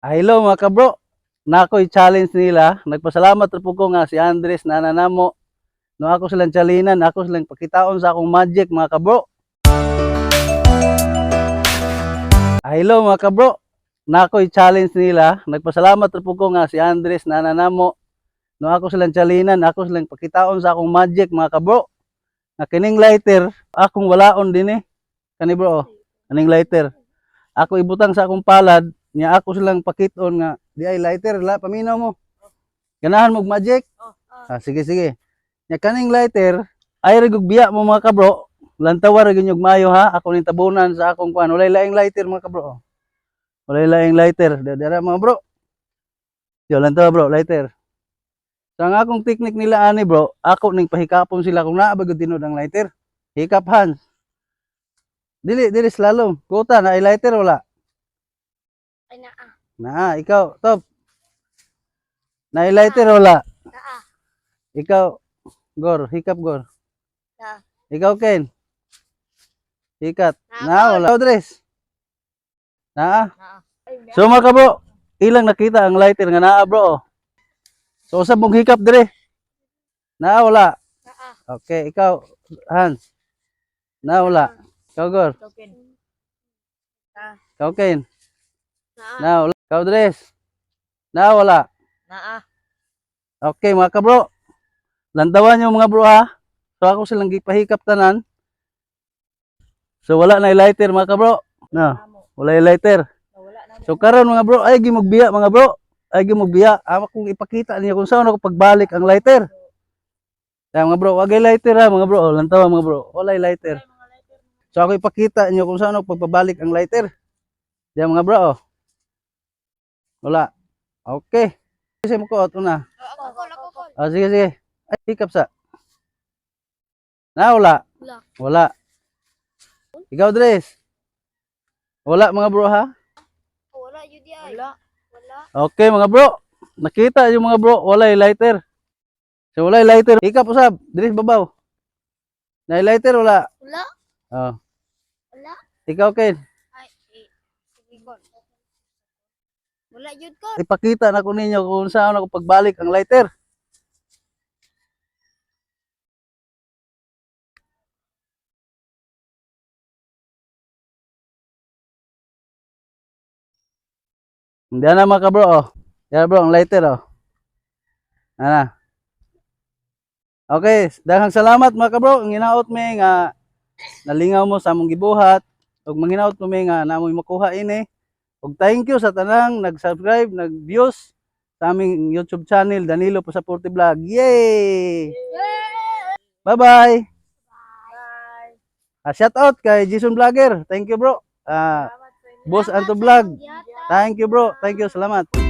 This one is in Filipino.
Hello mga kabro, nako'y challenge nila. Nagpasalamat po ko nga si Andres na nanamo. No ako silang chalinan, ako silang pakitaon sa akong magic mga kabro. Hello mga kabro, nako'y challenge nila. Nagpasalamat po ko nga si Andres na nanamo. No ako silang chalinan, ako silang pakitaon sa akong magic mga kabro. Na kining lighter, akong walaon din eh. Kani bro, kining lighter. Ako ibutang sa akong palad, niya ako silang pakiton nga di ay lighter la paminaw mo. Ganahan mo magic? Sige sige. Nya kaning lighter ay rigog biya mo mga kabro. Lantawa ra gyud mayo ha. Ako ning tabunan sa akong kuan. Walay laing lighter mga kabro. Walay laing lighter. Dara mga bro. Yo lantawa bro, lighter. Sa nga akong technique nila ani bro, ako ning pahikapon sila kung naa ba gyud tinod ang lighter. Hikap hands. Dili slalom. Kuta na ay lighter wala. Ay naa. Na, ikaw, top. Na-lighter wala. Naa. Ikaw, Gor, hikap Gor. Na. Ikaw, Ken. Hikat. Na, Na, wala. Ikaw, Dres. Na. Naa. So, mga bro, ilang nakita ang lighter nga naa, bro. So, usab mong hikap, Dre. Na, wala. Naa. Okay, ikaw, Hans. Na, wala. Ikaw, Gor. Token. Ikaw, Ken. Naa. Na, wala. Ikaw, Dres. Na, wala. Naa. Okay, mga kabro. Lantawan nyo mga bro ha. So ako silang gipahikap tanan. So wala na lighter mga kabro. No, wala lighter. So karon mga bro, ay gimugbiya mga bro. Ay gimugbiya. Ama kong ipakita niyo kung saan ako pagbalik ang lighter. Kaya mga bro, wag lighter ha mga bro. Lantawan mga bro, wala lighter. So ako ipakita niyo kung saan ako pagbalik ang lighter. Diyan mga bro. Wala. Okay. Kasi mo ko na. Sige, sige. Ay, hikap sa. Na, wala. Wala. Wala. Ikaw, Dres. Wala, mga bro, ha? Wala yun di ay. Wala. Wala. Okay, mga bro. Nakita yung mga bro. Wala yung lighter. So, wala yung lighter. Hikap, usab. Dres, babaw. Na yung lighter, wala. Wala. Oh. Wala. Ikaw, Ken. Ay, sige ko. Wala yun ko. Ipakita na ko ninyo kung saan ako pagbalik ang lighter. Hindi na mga kabro, oh. Yan bro, ang lighter, oh. Ano? Okay, daghang salamat mga kabro. Ang hinaot mi nga nalingaw mo sa among gibuhat. Ug manghinaot mo mi nga namoy makuha ini. Ug thank you sa tanang nag-subscribe, nag-views sa aming YouTube channel Danilo Pasaporte Vlog. Yay! Bye-bye. Shout out kay Jason Vlogger. Thank you bro. Boss Anto Vlog. Thank you bro. Thank you. Salamat.